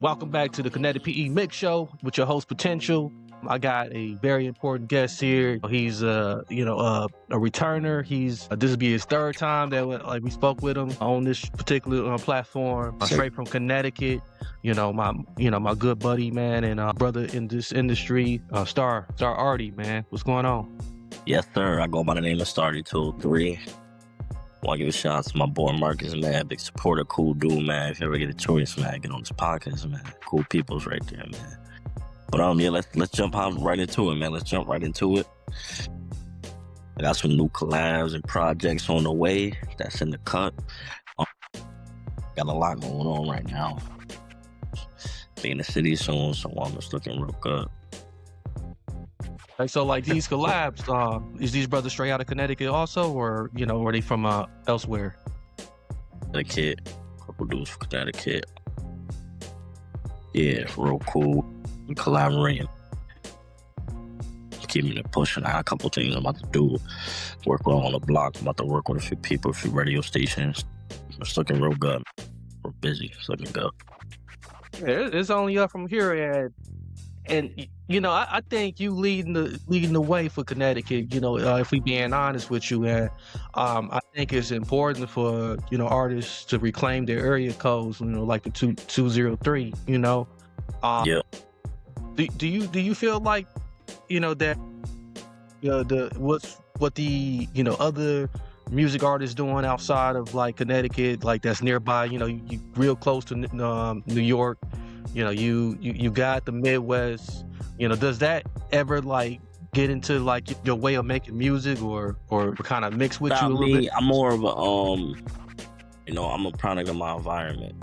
Welcome back to the Kinetic PE Mix Show with your host Potential. I got a very important guest here. He's a returner. This will be his third time that we spoke with him on this particular platform. Straight from Connecticut. My good buddy, man, and brother in this industry, Stararty, man. What's going on? Yes, sir. I go by the name of Stararty203. Want to give a shout out to my boy Marcus, man. Big supporter, cool dude, man. If you ever get a choice, man, get on this podcast, man. Cool people's right there, man. But yeah, let's jump right into it, man. Let's jump right into it. I got some new collabs and projects on the way. That's in the cut. Got a lot going on right now. Be in the city soon, so I'm just looking real good. So these collabs, is these brothers straight out of Connecticut also, or are they from elsewhere? Connecticut, couple dudes from Connecticut. Yeah, real cool. Collaborating. Keeping it pushing. I got a couple things I'm about to do. Work well on the block. I'm about to work with a few people, a few radio stations. It's looking real good. We're busy. It's looking good. Yeah, it's only up from here, and I think you leading the way for Connecticut. If we being honest with you, and I think it's important for artists to reclaim their area codes. Like the 203. Yeah. Do you feel like that what the other music artists doing outside of Connecticut, that's nearby? You real close to New York. You got the Midwest. Does that ever get into your way of making music or kind of mix with you a little bit? I'm more of a I'm a product of my environment,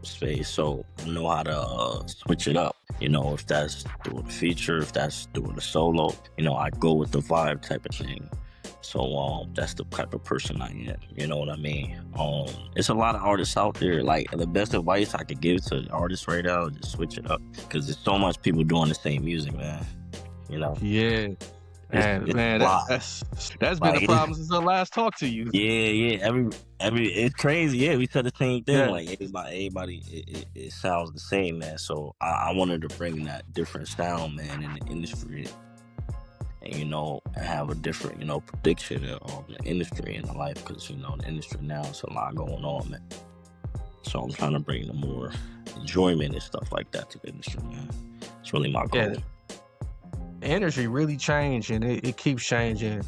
space. So I know how to switch it up. If that's doing a feature, if that's doing a solo, I go with the vibe type of thing. So that's the type of person I am. You know what I mean? It's a lot of artists out there. The best advice I could give to artists right now is just switch it up, because there's so much people doing the same music, man. Yeah. Man, that's been the problem since I last talked to you. Yeah. Every it's crazy. Yeah, we said the same thing. Yeah. Everybody, it sounds the same, man. So I wanted to bring that different sound, man, in the industry. And have a different prediction on the industry and the life, because the industry now, it's a lot going on, man. So I'm trying to bring the more enjoyment and stuff like that to the industry, man. It's really my goal. Yeah. The industry really changed, and it keeps changing.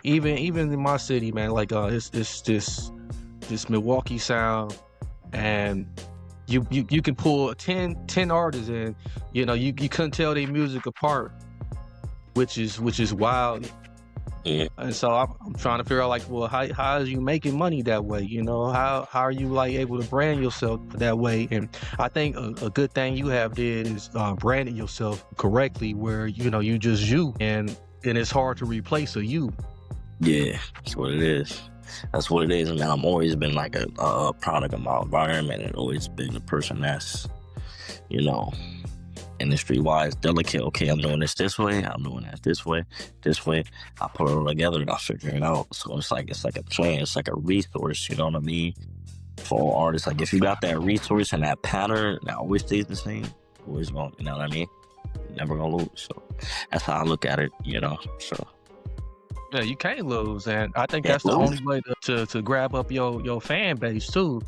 Even in my city, man, it's this Milwaukee sound, and you can pull 10 artists, and you couldn't tell their music apart, which is wild. Yeah. And so I'm trying to figure out how are you making money that way? How are you able to brand yourself that way? And I think a good thing you have did is branding yourself correctly, where you just you, and it's hard to replace a you. Yeah, that's what it is. That's what it is, man. I've always been a product of my environment, and always been a person that's industry-wise delicate. Okay, I'm doing this way, I'm doing that this way. I put it all together and I figure it out. So it's like a plan, it's like a resource, you know what I mean? For all artists, if you got that resource and that pattern that always stays the same, always going, you know what I mean? Never gonna lose. So that's how I look at it, so. Yeah, you can't lose, and I think that's the only way to grab up your fan base too,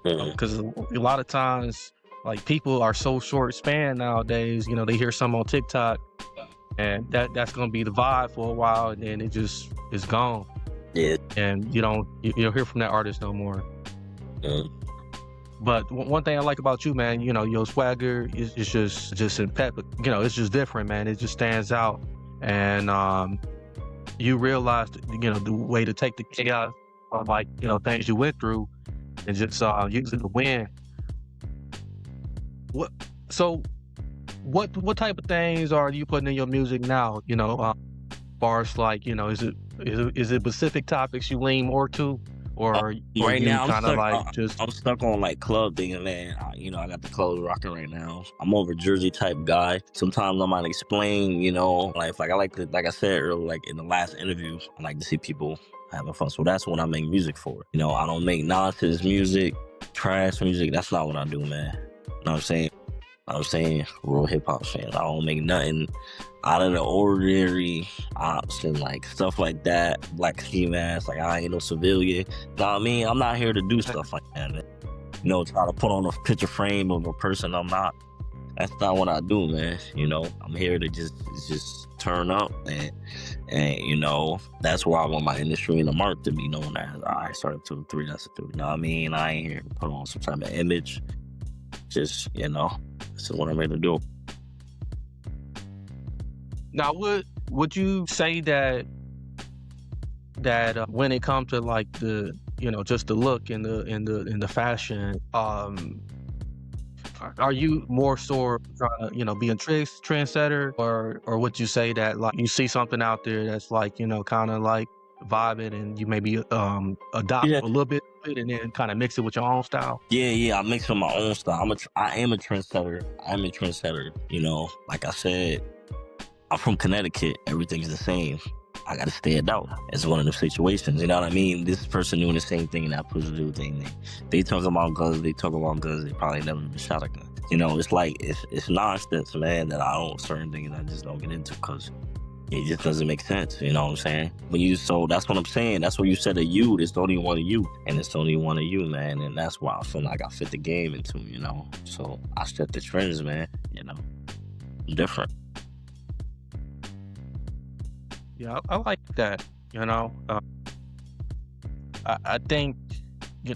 because a lot of times, people are so short span nowadays. They hear something on TikTok, and that's gonna be the vibe for a while, and then it's gone. Yeah. And you don't hear from that artist no more. But one thing I like about you, man, your swagger is just in pep. It's just different, man. It just stands out, and you realized the way to take the chaos of things you went through, and just use it to win. What type of things are you putting in your music now? As far as is it specific topics you lean more to, or right now I'm stuck on club things, man. I got the clothes rocking right now. I'm more of a Jersey type guy. Sometimes I might explain, if I like I said earlier, in the last interview, I like to see people having fun. So that's what I make music for. I don't make nonsense music. trash music. That's not what I do, man. You know what I'm saying? I'm saying real hip hop fans. I don't make nothing out of the ordinary ops and like stuff like that. Black ski mask, like I ain't no civilian. Know what I mean? I'm not here to do stuff like that, man. You know, try to put on a picture frame of a person I'm not. That's not what I do, man. You know, I'm here to just turn up and you know, that's where I want my industry and the mark to be known as. I started 203, that's a 2. You know what I mean? I ain't here to put on some type of image. Just, you know, this is what I'm here to do. Now, would you say that when it comes to like the, you know, just the look and the fashion, are you more so trying to, you know, be a trendsetter, or would you say that like you see something out there that's like, you know, kind of like vibing and you maybe adopt a little bit of it and then kind of mix it with your own style? Yeah, I mix with my own style. I am a trendsetter. I'm a trendsetter. You know, like I said, I'm from Connecticut. Everything's the same. I gotta stand out. It's one of those situations. You know what I mean? This person doing the same thing and that person doing the thing. They talk about guns. They probably never even shot a gun. You know, it's like it's nonsense, man. That I don't certain things I just don't get into because it just doesn't make sense. You know what I'm saying? So that's what I'm saying. That's what you said of you. There's only one of you, and it's only one of you, man. And that's why I feel like I fit the game into. You know, so I set the trends, man. You know, I'm different. Yeah, I like that. You know, I think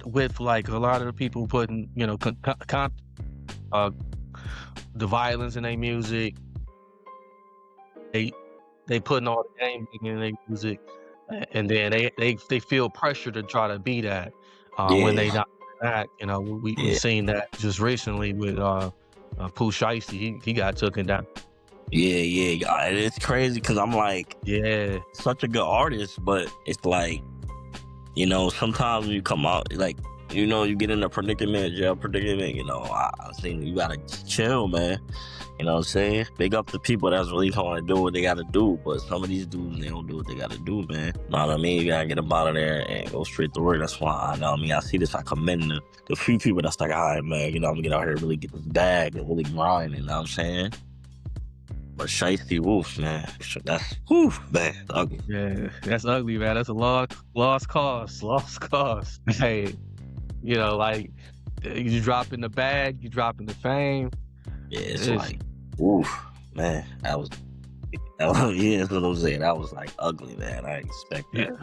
with like a lot of the people putting, you know, the violence in their music, they putting all the game in their music, and then they feel pressure to try to be that when they not that. You know, we seen that just recently with Pooh Shiesty. He got taken down. Yeah. It's crazy because I'm like, such a good artist, but it's like, you know, sometimes you come out, like, you know, you get in a jail predicament, you know, I think you gotta chill, man. You know what I'm saying? Big up the people that's really trying to do what they gotta do, but some of these dudes, they don't do what they gotta do, man. Know what I mean? You gotta get them out of there and go straight to work. That's why, you know what I mean? I see this, I commend the few people that's like, all right, man, you know, I'm gonna get out here and really get this bag and really grind, you know what I'm saying? But Shiesty Wolf, man, that's man, ugly. Yeah, that's ugly, man. That's a lost cause. Hey, you know, like you dropping the bag, you dropping the fame. Yeah, it's like, man, that was that's what I'm saying. That was like ugly, man. I didn't expect that. Yeah.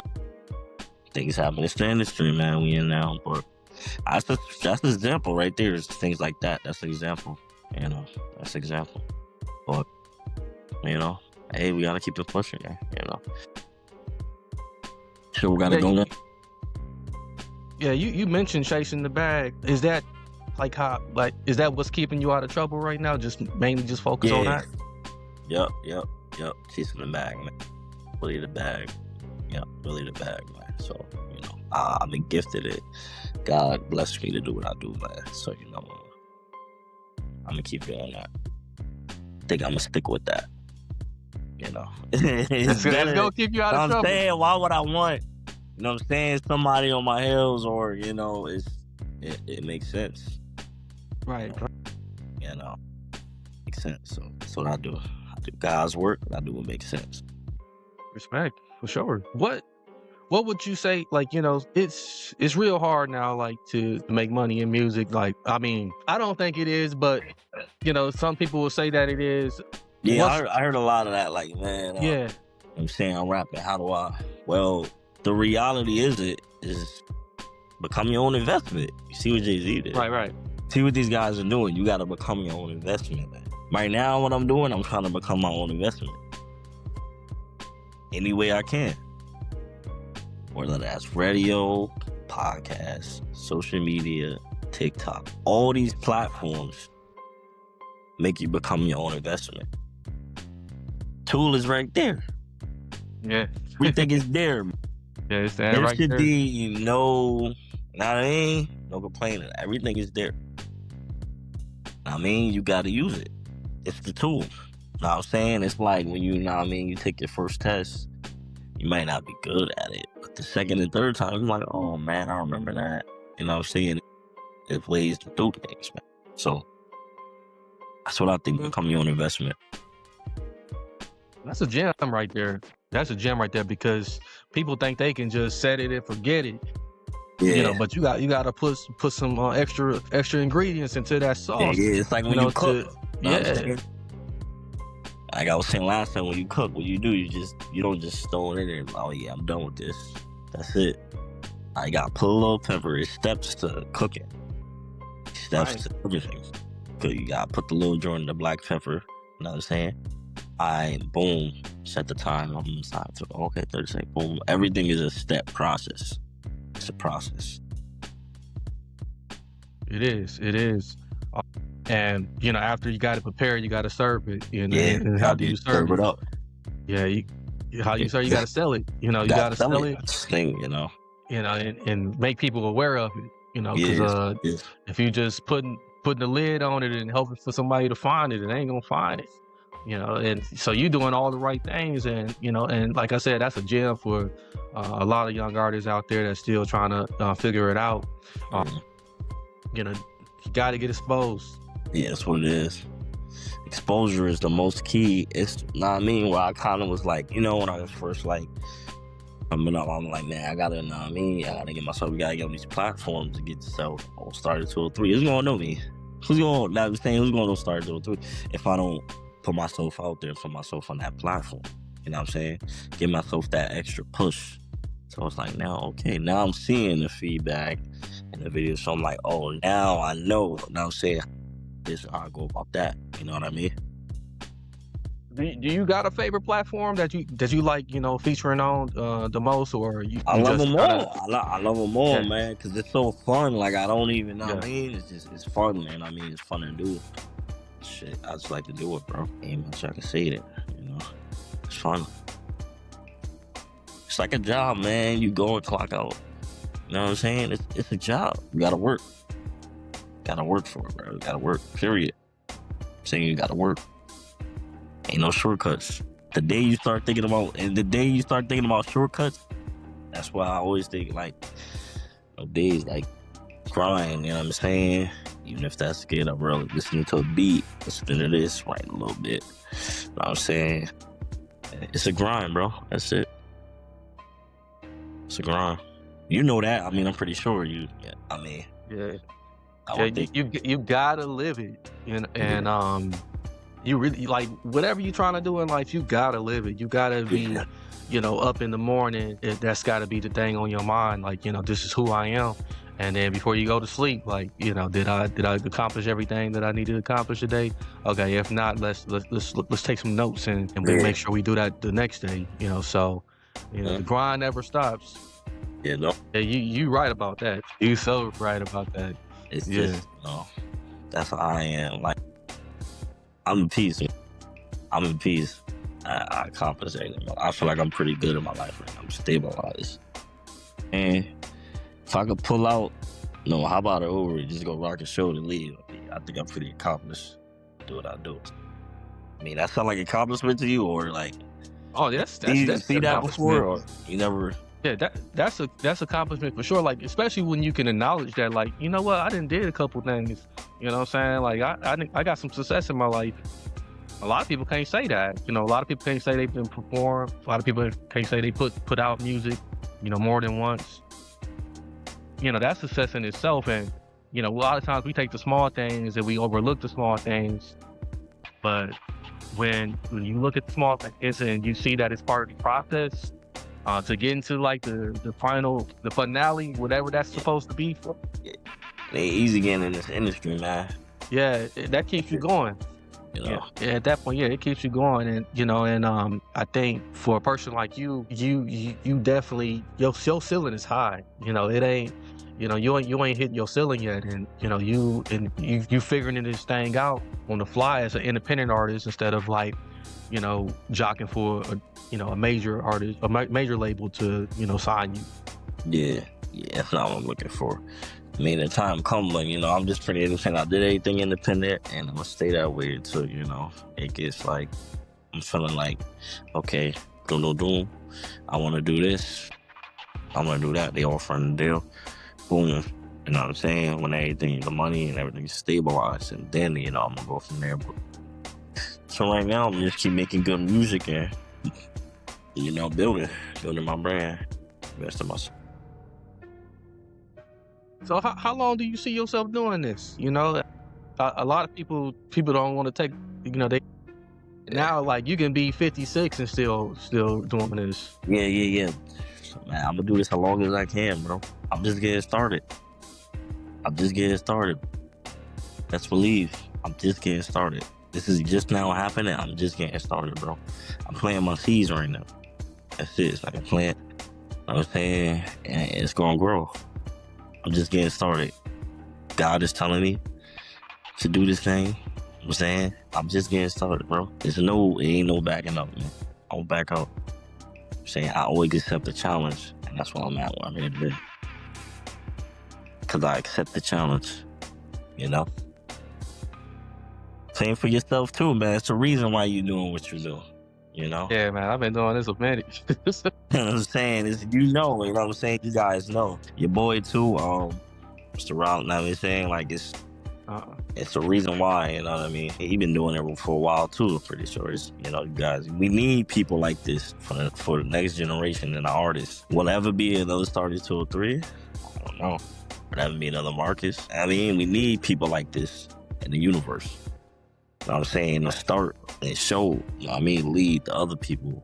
Things happen. It's the industry, man. We in now, but that's the example right there. Is things like that. That's the example. You know, that's the example. But you know, hey, we gotta keep it pushing, man. You know, sure, we gotta go there. Yeah, you mentioned chasing the bag. Is that like how? Like, is that what's keeping you out of trouble right now? Just mainly just focus on that. Yep. Chasing the bag, man. Really the bag. Yep, really the bag, man. So you know, I've been gifted it. God blessed me to do what I do, man. So you know, I'm gonna keep doing that. I think I'm gonna stick with that. You know, it's gonna keep you out of trouble. I'm saying, why would I want? You know what I'm saying? Somebody on my heels, or you know, it makes sense. Right. You know, makes sense. So that's what I do. I do God's work, and I do what makes sense. Respect, for sure. What would you say? Like, you know, it's real hard now, like to make money in music. Like, I mean, I don't think it is, but you know, some people will say that it is. Yeah, I heard a lot of that. Like, man, yeah. I'm saying I'm rapping. How do I? Well, the reality is become your own investment. You see what Jay-Z did. Right. See what these guys are doing. You got to become your own investment, man. Right now, what I'm doing, I'm trying to become my own investment. Any way I can. Whether that's radio, podcasts, social media, TikTok. All these platforms make you become your own investment. Tool is right there. Yeah. Everything is there. Yeah, it's there right there. There should be no complaining. Everything is there. I mean, you got to use it. It's the tool. Know what I'm saying? It's like when you take your first test, you might not be good at it. But the second and third time, you're like, oh man, I remember that. You know what I'm saying? There's ways to do things, man. So that's what I think become your own investment. That's a gem right there. That's a gem right there, because people think they can just set it and forget it. Yeah. You know, but you got to put some extra ingredients into that sauce. Yeah, it's like when you cook. Yeah. Like I was saying last time, when you cook, what you do, you don't just throw it in there and, oh yeah, I'm done with this. That's it. I got to put a little pepper. It's steps to cooking. Steps to everything. So you got to put the little joint in the black pepper. You know what I'm saying? Boom, set the time on the side. So, okay, 30 seconds, boom. Everything is a step process. It's a process. It is. And, you know, after you got it prepared, you got to serve it. You know, and how do you serve it? Up. Yeah, how you serve, you got to sell it. You know, you got to sell it. Thing, you know. You know, and make people aware of it. You know, because if you just putting the lid on it and hoping for somebody to find it, it ain't gonna find it. You know, and so you doing all the right things, and you know, and like I said, that's a gem for a lot of young artists out there that's still trying to figure it out. You know, you got to get exposed. Yeah, that's what it is. Exposure is the most key. It's not where I kind of was like, you know, when I was first like coming up, I'm like, man, I gotta get myself, we gotta get on these platforms to get yourself on Stararty203. Who's gonna know me? Who's gonna know Stararty203 if I don't put myself out there, put myself on that platform? You know what I'm saying? Give myself that extra push. So it's like, now I'm seeing the feedback in the video. So I'm like, oh, now I know. Now I'm saying, this is how I go about that. You know what I mean? Do you got a favorite platform that you like, you know, featuring on the most, or you? I love them all. I love them all, man, because it's so fun. Like, I don't even know what I mean. It's fun, man. I mean, it's fun to do. Shit, I just like to do it, bro. Ain't much I can say it. You know, it's fun. It's like a job, man. You go and clock out. You know what I'm saying? It's a job. You gotta work. Gotta work for it, bro. You gotta work. Period. I'm saying you gotta work. Ain't no shortcuts. The day you start thinking about shortcuts, that's why I always think like, days like grind. You know what I'm saying? Even if that's getting up early, listening to a beat, listening to this, writing a little bit. You know what I'm saying? It's a grind, bro. That's it. It's a grind. You know that. I mean, I'm pretty sure you. You gotta live it, and you really, like, whatever you're trying to do in life, you gotta live it. You gotta be, you know, up in the morning. That's gotta be the thing on your mind. Like, you know, this is who I am. And then before you go to sleep, like, you know, did I accomplish everything that I needed to accomplish today? Okay, if not, let's take some notes and we make sure we do that the next day. You know, so you know, the grind never stops. Yeah, no. Yeah, you right about that. You so right about that. It's just, you know, that's how I am. Like, I'm in peace. I'm in peace. I accomplished everything. I feel like I'm pretty good in my life right now. I'm stabilized. And if I could pull out, how about it over? Just go rock a show and leave. I think I'm pretty accomplished. Do what I do. I mean, that sound like accomplishment to you, or like? Oh, that's see that before, or you never? Yeah, that's accomplishment for sure. Like, especially when you can acknowledge that, like, you know what, I done did a couple things. You know what I'm saying? Like, I got some success in my life. A lot of people can't say that. You know, a lot of people can't say they've been performed. A lot of people can't say they put out music, you know, more than once. You know, that's success in itself. And, you know, a lot of times we take the small things and we overlook the small things. But when you look at the small things and you see that it's part of the process, to get into like the finale, whatever that's supposed to be. It ain't easy getting in this industry, man. Yeah, that keeps you going. You know? Yeah, at that point, it keeps you going, and you know, and I think for a person like you definitely your ceiling is high. You know, it ain't, you know, you ain't hitting your ceiling yet, and you know, you figuring this thing out on the fly as an independent artist instead of like, you know, jockeying for a major artist, a major label to, you know, sign you. Yeah, that's not what I'm looking for. I mean, the time comes, but, you know, I'm just pretty independent. I did everything independent, and I'm gonna stay that way until, you know, it gets like, I'm feeling like, okay, doom. I want to do this. I want to do that. They offer the deal. Boom. You know what I'm saying? When everything, the money and everything is stabilized, and then, you know, I'm gonna go from there. But, so right now, I'm just keep making good music and, you know, building my brand, rest of myself. So how long do you see yourself doing this? You know, a lot of people don't want to take, you know, they now like you can be 56 and still doing this. Yeah. So, man, I'm gonna do this as long as I can, bro. I'm just getting started. Let's believe. I'm just getting started. This is just now happening. I'm just getting started, bro. I'm planting my seeds right now. That's it. It's like a plant. You know what I'm saying? And it's gonna grow. I'm just getting started. God is telling me to do this thing. You know what I'm saying? I'm just getting started, bro. It ain't no backing up, man. I won't back up. I'm saying I always accept the challenge, and that's where I'm at, where I'm here today. Because I accept the challenge, you know? Same for yourself, too, man. It's the reason why you're doing what you're doing, you know? Yeah, man, I've been doing this a minute. You know what I'm saying? You know what I'm saying? You guys know. Your boy, too, Mr. Route, you know what I'm saying? Like, it's the reason why, you know what I mean? He been doing it for a while, too, I'm pretty sure. It's, you know, you guys, we need people like this for the next generation and the artists. Will ever be another Stararty203? I don't know. Will ever be another Marcus? I mean, we need people like this in the universe. You know what I'm saying? To start and show, you know what I mean, lead the other people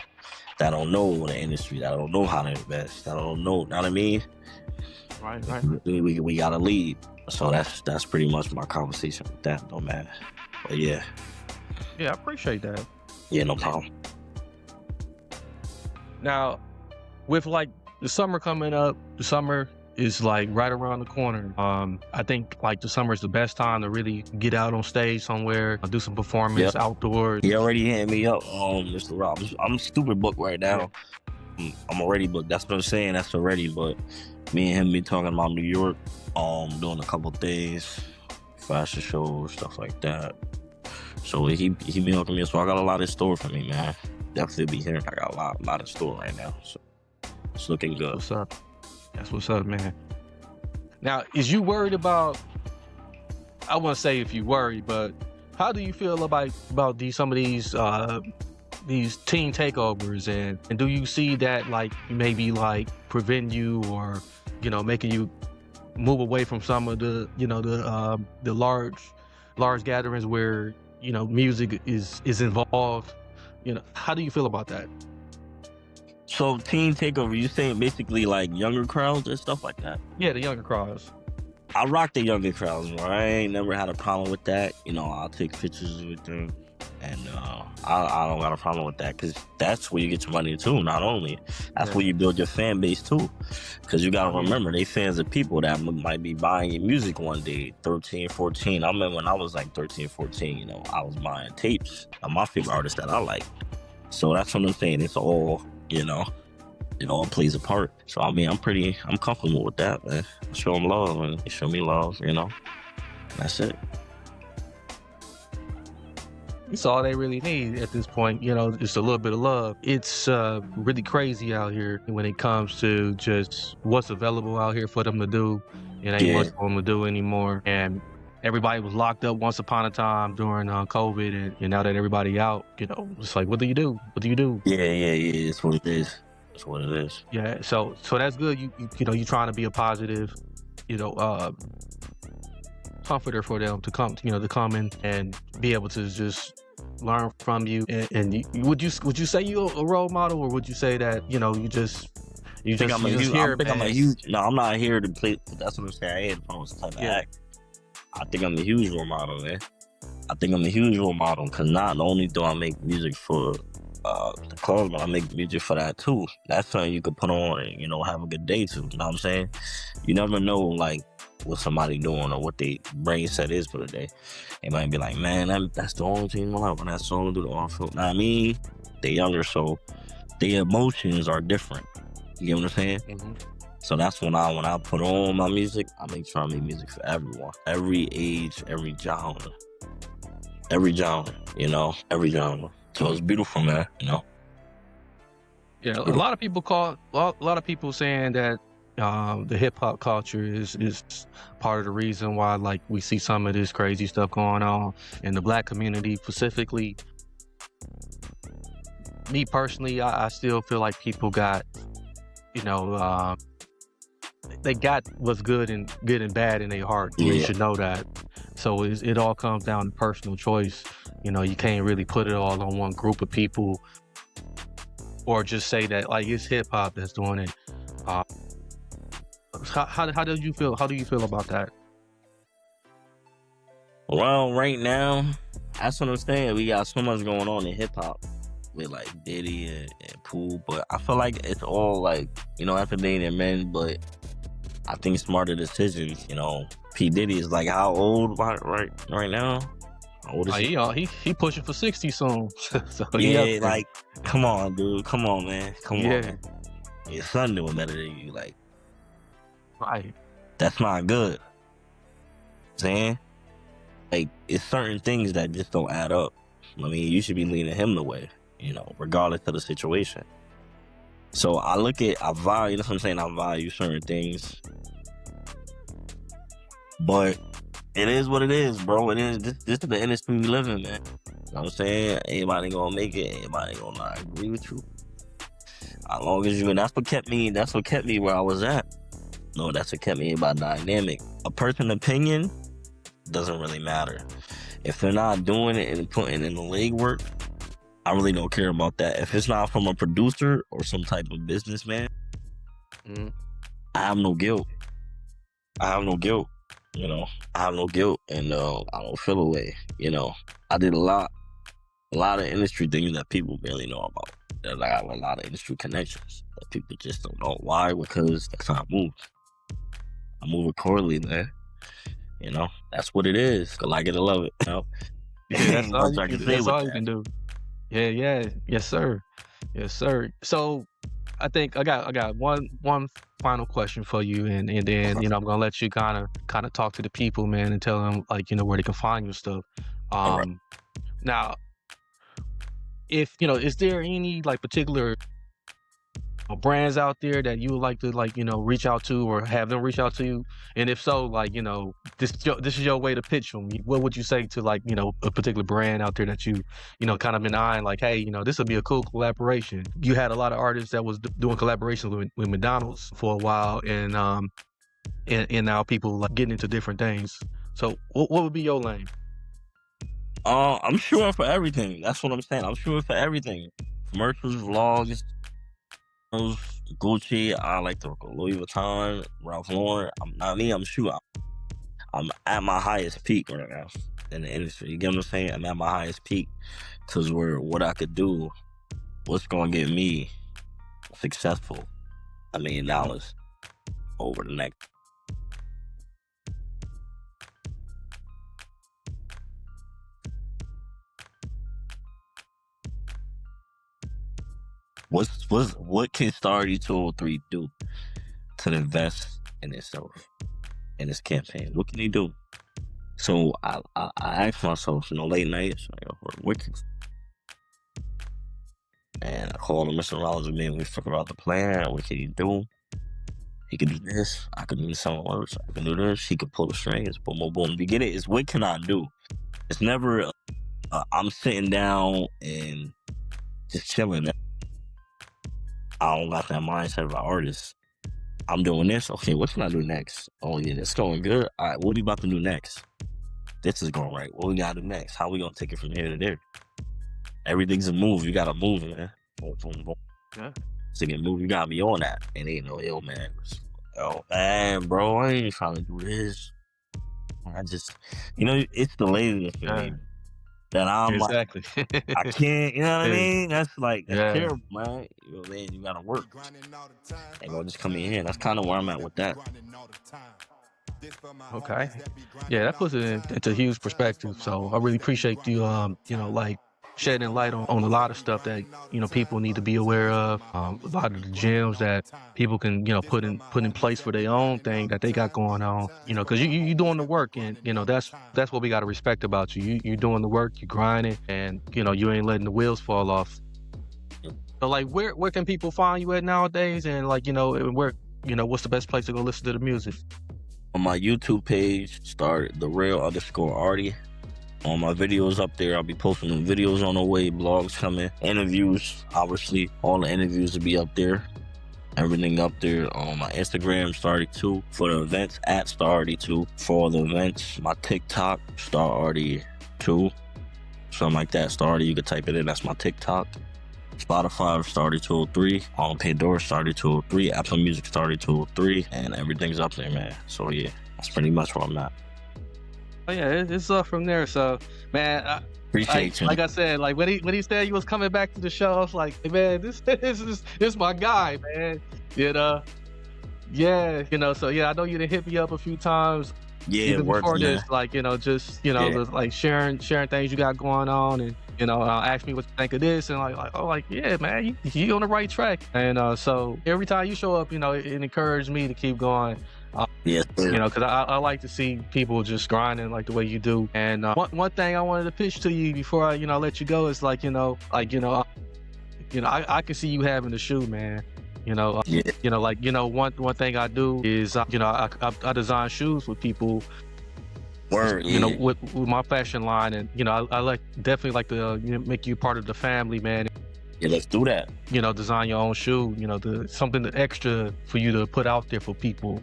that don't know the industry, that don't know how to invest, that don't know, you know what I mean? Right. We gotta lead. So that's pretty much my conversation with that, though, man. But yeah. Yeah, I appreciate that. Yeah, no problem. Now, with like the summer coming up, the summer is like right around the corner. I think like the summer is the best time to really get out on stage somewhere, do some performance outdoors. He already hit me up, Mr. Rob. I'm super booked right now. I'm already booked. That's what I'm saying. That's already. But me and him be talking about New York, doing a couple things, fashion shows, stuff like that. So he be hooking me. So I got a lot in store for me, man. Definitely be here. I got a lot in store right now. So it's looking good. What's up? That's what's up, man. Now, is you worried about, I wouldn't say if you worry, but how do you feel about some of these team takeovers, and do you see that like maybe like prevent you or, you know, making you move away from some of the, you know, the large gatherings where, you know, music is involved? You know, how do you feel about that? So team takeover, you saying basically like younger crowds and stuff like that? Yeah, the younger crowds. I rock the younger crowds, bro. I ain't never had a problem with that. You know, I'll take pictures with them, and I don't got a problem with that, because that's where you get your money too. Not only, that's where you build your fan base too, because you gotta remember, they fans of people that might be buying your music one day, 13, 14. I remember when I was like 13, 14, you know, I was buying tapes of my favorite artists that I like. So that's what I'm saying. It's all, you know, it all plays a part. So I mean, I'm comfortable with that, man. I show them love and they show me love, you know. That's it. It's all they really need at this point, you know, just a little bit of love. It's really crazy out here when it comes to just what's available out here for them to do. It ain't much for them to do anymore. And everybody was locked up once upon a time during COVID, and now that everybody out, you know, it's like, what do you do? What do you do? Yeah. It's what it is. That's what it is. Yeah. So that's good. You know, you're trying to be a positive, you know, comforter for them to come, you know, to come in and be able to just learn from you. And would you say you a role model, or would you say that, you know, you just I'm not here to play. That's what I'm saying. I ain't supposed to act. I think I'm a huge role model, man. I think I'm a huge role model, because not only do I make music for the clubs, but I make music for that too. That's something you could put on and, you know, have a good day to. You know what I'm saying? You never know, like, what somebody doing or what they brain set is for the day. They might be like, man, that's the only thing I like when that song do the awful. Know what I mean? They're younger, so their emotions are different. You get what I'm saying? Mm-hmm. So that's when I put on my music, I make sure I make music for everyone. Every age, every genre. You know, every genre. So it's beautiful, man, you know? Yeah, a lot of people saying that The hip hop culture is part of the reason why like we see some of this crazy stuff going on in the Black community specifically. Me personally, I still feel like people got, you know, they got what's good and bad in their heart. You should know that. So it all comes down to personal choice. You know, you can't really put it all on one group of people, or just say that like it's hip hop that's doing it. How do you feel? How do you feel about that? Well, right now, that's what I'm saying. We got so much going on in hip hop with like Diddy and Pooh, but I feel like it's all like, you know, after they and men, but I think smarter decisions. You know, P Diddy is like how old right now? How old is he? He pushing for 60 soon. So yeah, like come on, dude, come on, man, come on, man. Your son doing better than you, like. Right. That's not good. Saying, like, it's certain things that just don't add up. I mean, you should be leading him the way, you know, regardless of the situation. So I value, that's what I'm saying, I value certain things. But it is what it is, bro. It is, this is the industry we live in, man. You know what I'm saying? Anybody gonna make it, anybody gonna not agree with you. As long as you, and that's what kept me where I was at. No, that's what kept me about dynamic. A person's opinion doesn't really matter. If they're not doing it and putting in the legwork, I really don't care about that. If it's not from a producer or some type of businessman, I have no guilt. You know, I have no guilt, and I don't feel away. You know, I did a lot of industry things that people barely know about. That I have a lot of industry connections that people just don't know. Why? Because that's how I move. I move accordingly, man. You know, that's what it is. I like it, I love it. You know? That's all you can do. Yeah. Yes, sir. So I think I got one final question for you, and then you know I'm gonna let you kind of talk to the people, man, and tell them like, you know, where they can find your stuff. Right. Now, if you know, is there any like particular brands out there that you would like to, like, you know, reach out to or have them reach out to you? And if so, like, you know, this is your way to pitch them. What would you say to, like, you know, a particular brand out there that you know, kind of been eyeing, like, hey, you know, this would be a cool collaboration? You had a lot of artists that was doing collaborations with McDonald's for a while, and now people like getting into different things. So what would be your lane? I'm shooting for everything. That's what I'm saying. I'm shooting for everything. Commercials, vlogs, Gucci. I like the Louis Vuitton, Ralph Lauren. I'm shooting. I'm at my highest peak right now in the industry. You get what I'm saying? I'm at my highest peak because what I could do, what's going to get me successful, $1 million over the next. What can Stararty203 do to invest in itself, in this campaign? What can he do? So I asked myself, you know, late nights, what can, and I called him, Mr. Rollins, and man, we figured out the plan. What can he do? He could do this. I could do the song words. I can do this. He could pull the strings. Boom, boom, boom. You get it? It's what can I do? It's never. I'm sitting down and just chilling. I don't got that mindset of an artist. I'm doing this. Okay, what can I do next? Oh yeah, it's going good. All right, what are we about to do next? This is going right. What we gotta do next? How we gonna take it from here to there? Everything's a move. You gotta move, man. Boom, boom, boom. Yeah. To get moved, you gotta be on that. And ain't no yo, man. Oh man, bro, I ain't trying to do this. I just, you know, it's the laziness for me. That I'm exactly. Like, I can't, you know what I mean? That's like, that's terrible, man. You know what I mean? You gotta work. Ain't gonna just come in here. That's kind of where I'm at with that. Okay. Yeah, that puts it into a huge perspective. So I really appreciate you, you know, like shedding light on a lot of stuff that, you know, people need to be aware of. A lot of the gems that people can, you know, put in place for their own thing that they got going on, you know, because you doing the work, and, you know, that's what we got to respect about you. You doing the work, you grinding, and, you know, you ain't letting the wheels fall off. So like, where can people find you at nowadays? And like, you know, where what's the best place to go listen to the music? On my YouTube page, start the real_Artie. On my videos up there, I'll be posting them videos on the way, blogs coming, interviews, obviously. All the interviews will be up there. Everything up there on my Instagram, Stararty2, for the events, at Stararty2, for all the events. My TikTok, Stararty2, something like that. Stararty, you can type it in, that's my TikTok. Spotify, Stararty203, on Pandora, Stararty203, Apple Music, Stararty203, and everything's up there, man. So yeah, that's pretty much where I'm at. Oh yeah, it's up from there. So man, Appreciate you. Like I said, like when he said he was coming back to the show, I was like, hey, man, this my guy, man. Yeah, so yeah, I know you done hit me up a few times. Yeah, even before this, man. like, like sharing things you got going on, and ask me what you think of this, and yeah, man, you on the right track. And so every time you show up, it encouraged me to keep going. Yes, because I like to see people just grinding like the way you do. And one thing I wanted to pitch to you before I let you go is I can see you having the shoe, man. One thing I do is I design shoes with people. Word, with my fashion line, and I definitely like to make you part of the family, man. Yeah, let's do that. Design your own shoe. Something extra for you to put out there for people.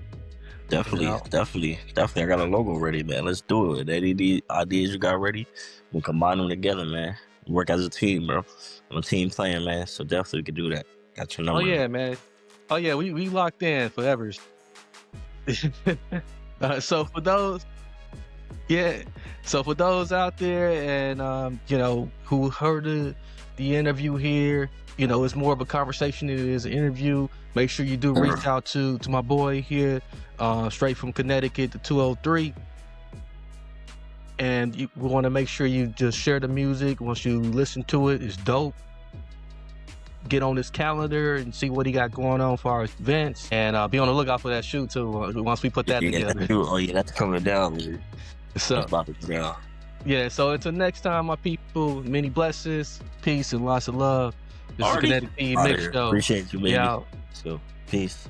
Definitely. I got a logo ready, man. Let's do it. Any ideas you got ready, we'll combine them together, man. Work as a team, bro. I'm a team player, man. So definitely we can do that. Got your number. Oh yeah, man. Oh yeah, we locked in forever. So for those out there and who heard the interview here, it's more of a conversation than it is an interview. Make sure you do reach out to my boy here, straight from Connecticut, the 203. And we want to make sure you just share the music. Once you listen to it, it's dope. Get on his calendar and see what he got going on for our events, and be on the lookout for that shoe too. Once we put that together. Oh yeah, that's coming down, man. So, that's about to go down. Yeah. So until next time, my people. Many blessings, peace, and lots of love. This is Kinetic MIXX Show. Appreciate you, baby. Yeah. So peace.